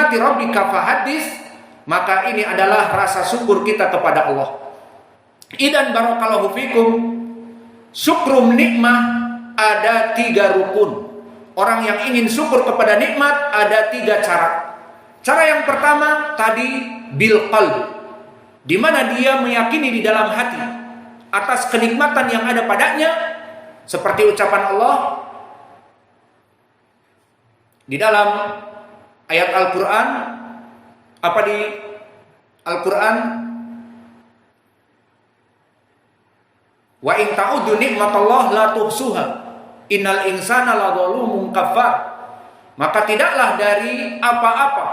ni'mati rabbika fahaddits, maka ini adalah rasa syukur kita kepada Allah. Idan barakallahu fikum, syukrum nikmah ada 3 rukun. Orang yang ingin syukur kepada nikmat ada 3 cara. Cara yang pertama tadi bil qalb, di mana dia meyakini di dalam hati atas kenikmatan yang ada padanya, seperti ucapan Allah di dalam ayat Al-Quran. Apa di Al-Quran? Wa in ta'udu nikmatallah la tuhsuha innal insana ladzalumun kafar. Maka tidaklah dari apa-apa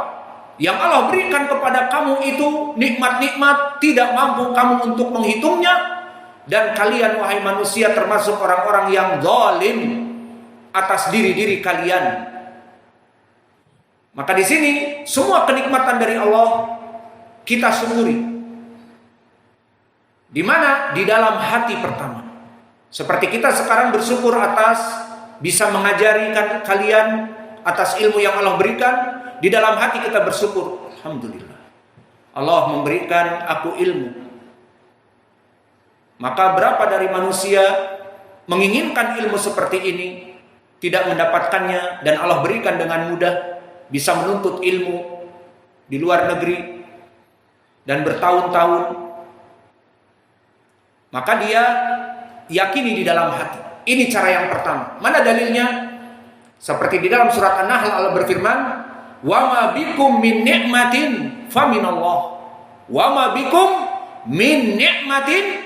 yang Allah berikan kepada kamu itu nikmat-nikmat, tidak mampu kamu untuk menghitungnya. Dan kalian wahai manusia termasuk orang-orang yang zalim atas diri-diri kalian. Maka di sini semua kenikmatan dari Allah kita syukuri. Di mana? Di dalam hati pertama. Seperti kita sekarang bersyukur atas bisa mengajari kalian atas ilmu yang Allah berikan. Di dalam hati kita bersyukur, alhamdulillah, Allah memberikan aku ilmu. Maka berapa dari manusia menginginkan ilmu seperti ini, tidak mendapatkannya, dan Allah berikan dengan mudah, bisa menuntut ilmu di luar negeri dan bertahun-tahun. Maka dia yakini di dalam hati. Ini cara yang pertama. Mana dalilnya? Seperti di dalam surat An-Nahl, Allah berfirman, wa ma bikum min ni'matin faminallah. Wa ma bikum min ni'matin,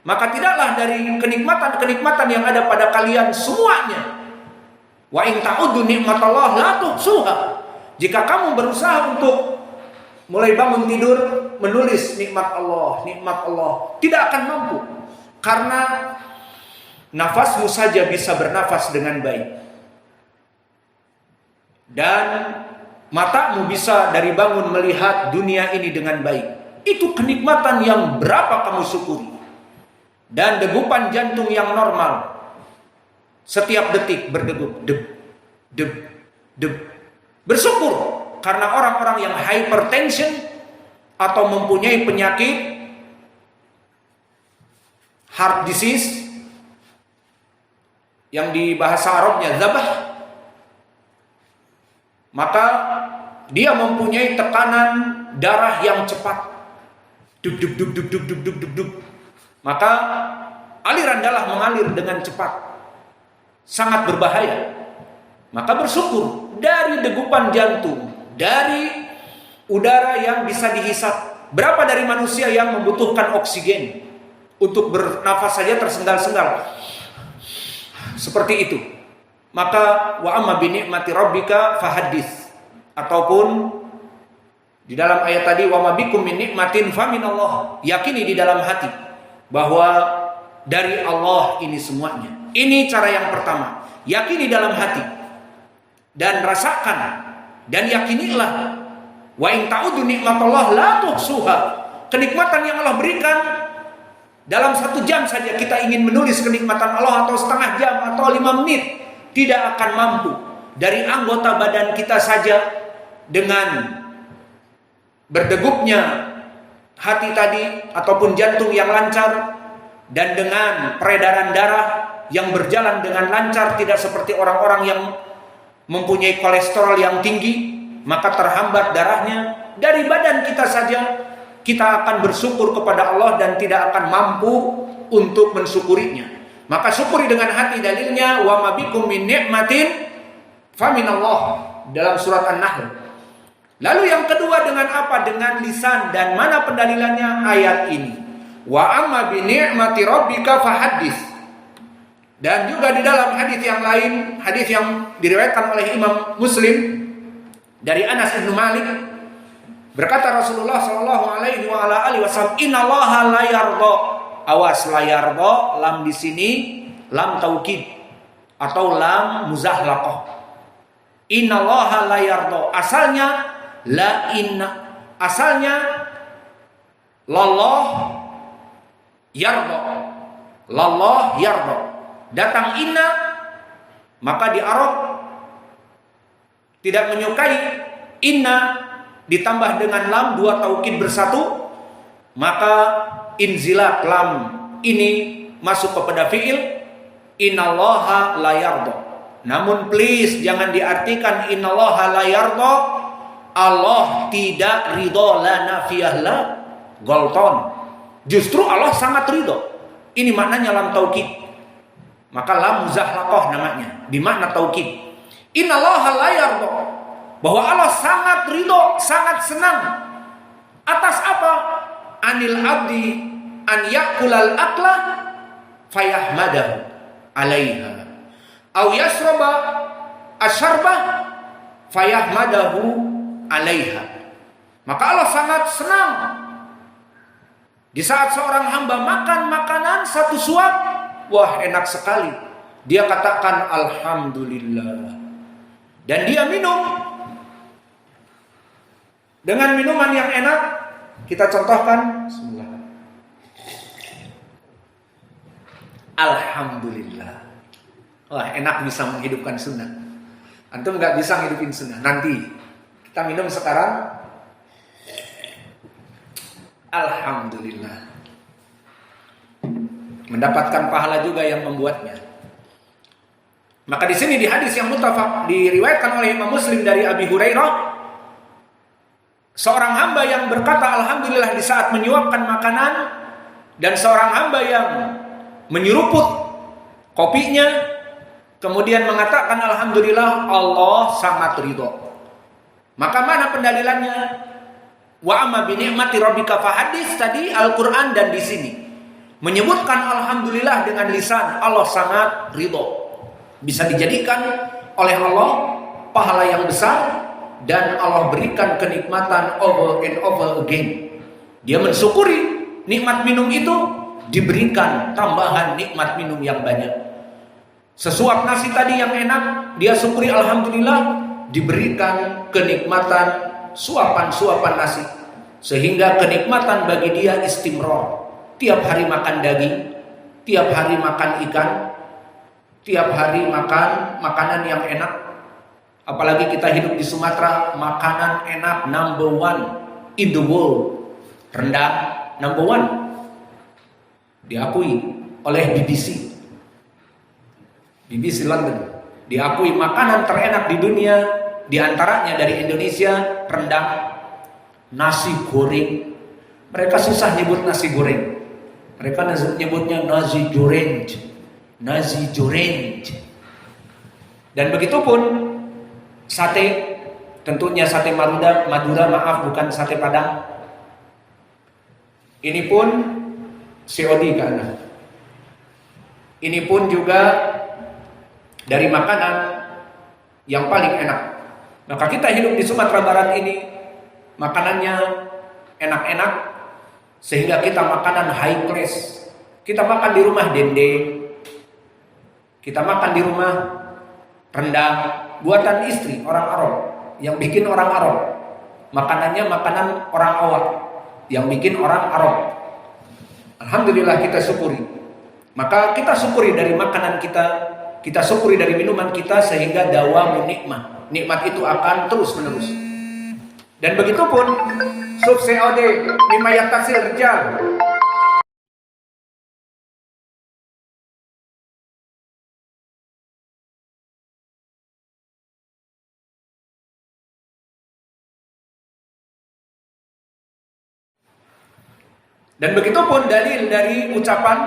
maka tidaklah dari kenikmatan-kenikmatan yang ada pada kalian semuanya. Wa in ta'uddu ni'matallah la tuhsuha. Jika kamu berusaha untuk mulai bangun tidur menulis nikmat Allah, tidak akan mampu. Karena nafasmu saja bisa bernafas dengan baik. Dan matamu bisa dari bangun melihat dunia ini dengan baik. Itu kenikmatan yang berapa kamu syukuri. Dan degupan jantung yang normal setiap detik berdegup, deb, deb, deb. Bersyukur karena orang-orang yang hypertension atau mempunyai penyakit heart disease yang di bahasa Arabnya zabah, maka dia mempunyai tekanan darah yang cepat, dub dub dub dub dub dub dub dub dub. Maka aliran darah mengalir dengan cepat, sangat berbahaya. Maka bersyukur dari degupan jantung, dari udara yang bisa dihisap. Berapa dari manusia yang membutuhkan oksigen untuk bernafas saja tersengal-sengal seperti itu. Maka wa amma bi ni'mati rabbika fahaddits, ataupun di dalam ayat tadi wa ma bikum min ni'matin faminallah, yakini di dalam hati bahwa dari Allah ini semuanya. Ini cara yang pertama, yakini dalam hati dan rasakan dan yakinilah. Wa in ta'udu nikmatallah la tuhsuha. Kenikmatan yang Allah berikan, dalam 1 jam saja kita ingin menulis kenikmatan Allah, atau setengah jam atau 5 menit, tidak akan mampu. Dari anggota badan kita saja dengan berdegupnya hati tadi ataupun jantung yang lancar, dan dengan peredaran darah yang berjalan dengan lancar, tidak seperti orang-orang yang mempunyai kolesterol yang tinggi, maka terhambat darahnya. Dari badan kita saja kita akan bersyukur kepada Allah dan tidak akan mampu untuk mensyukurinya. Maka syukuri dengan hati, dalilnya wa ma bikum min ni'matin faminallah dalam surat An-Nahl. Lalu yang kedua dengan apa? Dengan lisan. Dan mana pendalilannya? Ayat ini. Wa amma bi ni'mati rabbika fahaddits. Dan juga di dalam hadis yang lain, hadis yang diriwayatkan oleh Imam Muslim dari Anas bin Malik, berkata Rasulullah sallallahu alaihi wasallam, "Innallaha la yarda." Awas, la yarda, lam di sini lam taukid atau lam muzahlaqah. Innallaha la yarda. Asalnya la inna. Asalnya lallah yarda. Lallah yarda. Datang inna, maka di Arab tidak menyukai Inna ditambah dengan lam, dua taukid bersatu, maka inzilat lam ini masuk kepada fiil innallaha la yarda. Namun please jangan diartikan innallaha la yarda Allah tidak ridho, la nafiyah la golton. Justru Allah sangat ridho. Ini maknanya lam taukid. Maka lam muzahlaqah namanya, bimakna taukid. Innallaha la yarda, bahwa Allah sangat ridho, sangat senang atas apa? Anil abdi an yakulal akla fayahmadahu alaiha aw yasraba asyarba fayahmadahu alaiha. Maka Allah sangat senang di saat seorang hamba makan makanan satu suap, wah enak sekali, dia katakan alhamdulillah. Dan dia minum dengan minuman yang enak, kita contohkan bismillah. Alhamdulillah. Wah enak, bisa menghidupkan sunnah. Antum gak bisa menghidupin sunnah. Nanti kita minum sekarang. Alhamdulillah. Mendapatkan pahala juga yang membuatnya. Maka di sini di hadis yang muttafaq diriwayatkan oleh Imam Muslim dari Abi Hurairah, seorang hamba yang berkata alhamdulillah di saat menyuapkan makanan, dan seorang hamba yang menyeruput kopinya kemudian mengatakan alhamdulillah, Allah sangat ridho. Maka mana pendalilannya? Wa amma bi ni'mati rabbika fahadits, tadi Al-Qur'an, dan di sini menyebutkan alhamdulillah dengan lisan, Allah sangat ridho. Bisa dijadikan oleh Allah pahala yang besar, dan Allah berikan kenikmatan over and over again. Dia mensyukuri nikmat minum itu, diberikan tambahan nikmat minum yang banyak. Sesuap nasi tadi yang enak, dia syukuri alhamdulillah, diberikan kenikmatan suapan-suapan nasi, sehingga kenikmatan bagi dia istimror. Tiap hari makan daging, tiap hari makan ikan, tiap hari makan makanan yang enak. Apalagi kita hidup di Sumatera, makanan enak number one in the world. Rendang number one, diakui oleh BBC London, diakui makanan terenak di dunia, diantaranya dari Indonesia rendang, nasi goreng. Mereka susah nyebut nasi goreng, mereka nyebutnya nasi goreng. Dan begitu pun sate, tentunya sate Madura, maaf, bukan sate Padang. Ini pun COD karena ini pun juga dari makanan yang paling enak. Maka kita hidup di Sumatera Barat ini, makanannya enak-enak, sehingga kita makanan high class. Kita makan di rumah dendeng, kita makan di rumah rendang buatan istri orang Arab, yang bikin orang Arab. Makanannya makanan orang awam, yang bikin orang Arab. Alhamdulillah kita syukuri. Maka kita syukuri dari makanan kita syukuri dari minuman kita, sehingga dawamun nikmat. Nikmat itu akan terus menerus. Dan begitu pun sub COD mimma yattasil rijal. Dan begitu pun dalil dari ucapan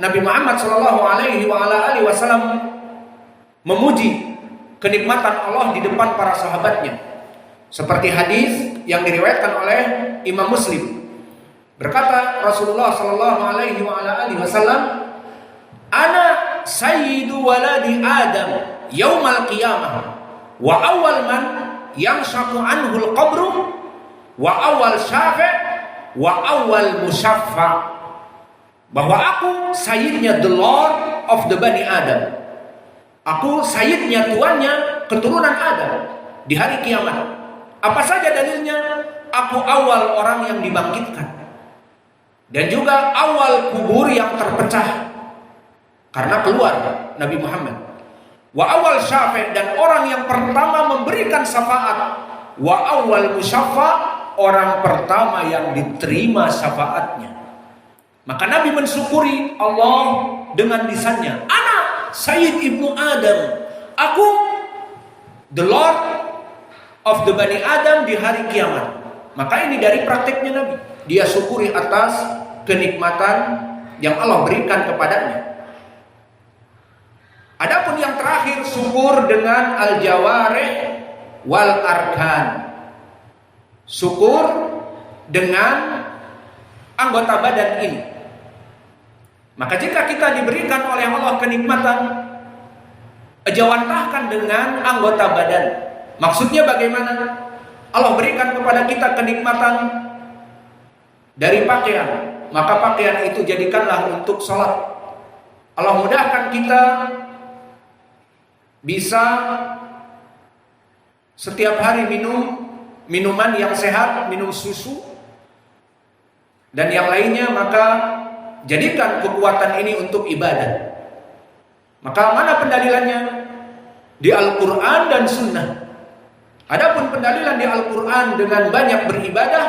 Nabi Muhammad SAW memuji kenikmatan Allah di depan para sahabatnya, seperti hadis yang diriwayatkan oleh Imam Muslim. Berkata Rasulullah SAW, "Ana sayyidu waladi Adam yaumal qiyamah, wa awal man yanshaku anhul qabru, wa awal syafi' wa awal musaffa." Bahwa aku sayyidnya, the Lord of the Bani Adam. Aku sayyidnya, tuannya keturunan Adam di hari kiamat. Apa saja dalilnya? Aku awal orang yang dibangkitkan, dan juga awal kubur yang terpecah karena keluar Nabi Muhammad. Wa awal syafi', dan orang yang pertama memberikan syafaat wa awwal musaffa, orang pertama yang diterima syafaatnya. Maka Nabi mensyukuri Allah dengan lisannya, ana Sayyid Ibnu Adam, aku the Lord of the Bani Adam di hari kiamat. Maka ini dari prakteknya Nabi, dia syukuri atas kenikmatan yang Allah berikan kepadanya. Adapun yang terakhir, syukur dengan al-jawarih wal arkan. Syukur dengan anggota badan ini. Maka jika kita diberikan oleh Allah kenikmatan, jawantahkan dengan anggota badan. Maksudnya bagaimana? Allah berikan kepada kita kenikmatan dari pakaian, maka pakaian itu jadikanlah untuk sholat. Allah mudahkan kita bisa setiap hari minum minuman yang sehat, minum susu dan yang lainnya, maka jadikan kekuatan ini untuk ibadah. Maka mana pendalilannya? Di Al-Quran dan Sunnah. Adapun pendalilan di Al-Quran dengan banyak beribadah,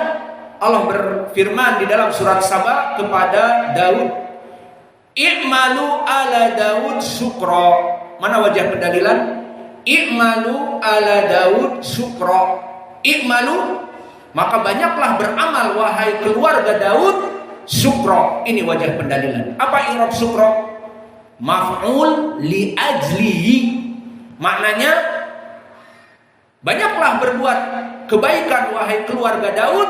Allah berfirman di dalam surat Saba kepada Daud, i'malu ala Daud syukra. Mana wajah pendalilan? I'malu ala Daud syukra. I'malu, maka banyaklah beramal wahai keluarga Daud syukra. Ini wajah pendalilan. Apa i'rab syukra? Maf'ul li ajlihi. Maknanya banyaklah berbuat kebaikan wahai keluarga Daud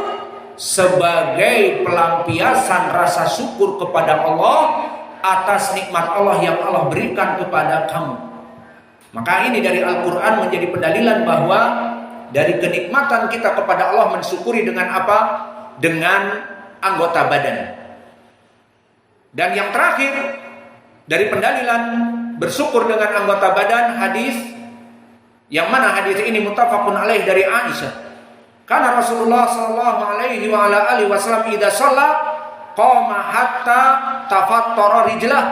sebagai pelampiasan rasa syukur kepada Allah atas nikmat Allah yang Allah berikan kepada kamu. Maka ini dari Al-Quran menjadi pendalilan bahwa dari kenikmatan kita kepada Allah mensyukuri dengan apa? Dengan anggota badan. Dan yang terakhir dari pendalilan bersyukur dengan anggota badan, hadis yang mana hadis ini muttafaqun alaih dari Aisyah. Karena Rasulullah sallallahu alaihi wa ala alihi wasallam idza shalla qama hatta tafattara rijlah.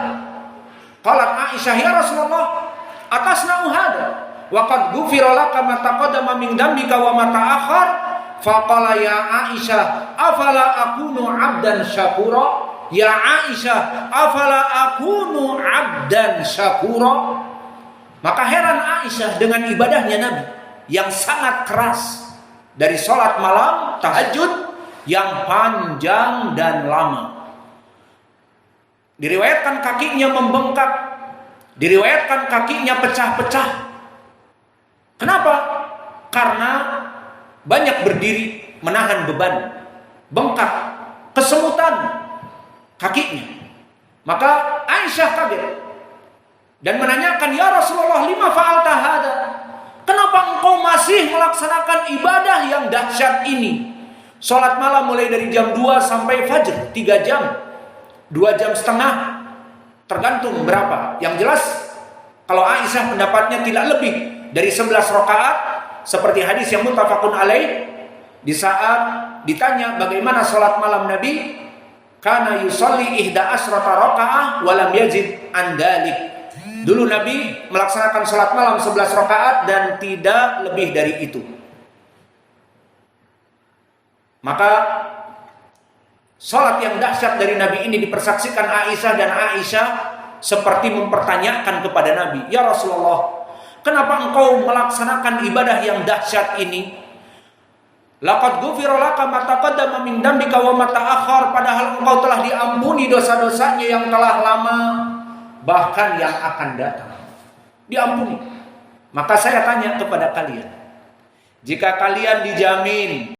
Qalat Aisyah, ya Rasulullah, atasna'u hada wa qad ghufira laka ma taqaddama min dambika wa ma ta'akhkhar. Faqala ya Aisyah, afala akunu 'abdan syakura? Ya Aisyah, afala akunu 'abdan syakura? Maka heran Aisyah dengan ibadahnya Nabi yang sangat keras, dari sholat malam, tahajud yang panjang dan lama. Diriwayatkan kakinya membengkak, diriwayatkan kakinya pecah-pecah. Kenapa? Karena banyak berdiri menahan beban, bengkak, kesemutan kakinya. Maka Aisyah kaget dan menanyakan, ya Rasulullah, lima fa'alta hada? Kenapa engkau masih melaksanakan ibadah yang dahsyat ini? Salat malam mulai dari jam 2 sampai fajr, 3 jam, 2 jam setengah, tergantung berapa. Yang jelas kalau Aisyah pendapatnya tidak lebih dari 11 rakaat, seperti hadis yang muttafaqun alaih. Di saat ditanya bagaimana salat malam Nabi, kana yusalli 11 rakaat wa lam yazid an dalik. Dulu Nabi melaksanakan sholat malam 11 rakaat dan tidak lebih dari itu. Maka sholat yang dahsyat dari Nabi ini dipersaksikan Aisyah, dan Aisyah seperti mempertanyakan kepada Nabi, ya Rasulullah, kenapa engkau melaksanakan ibadah yang dahsyat ini? Laqad ghufira laka ma taqaddama min dambika wa ma ta'akhkhar. Padahal engkau telah diampuni dosa-dosanya yang telah lama, bahkan yang akan datang diampuni. Maka saya tanya kepada kalian, jika kalian dijamin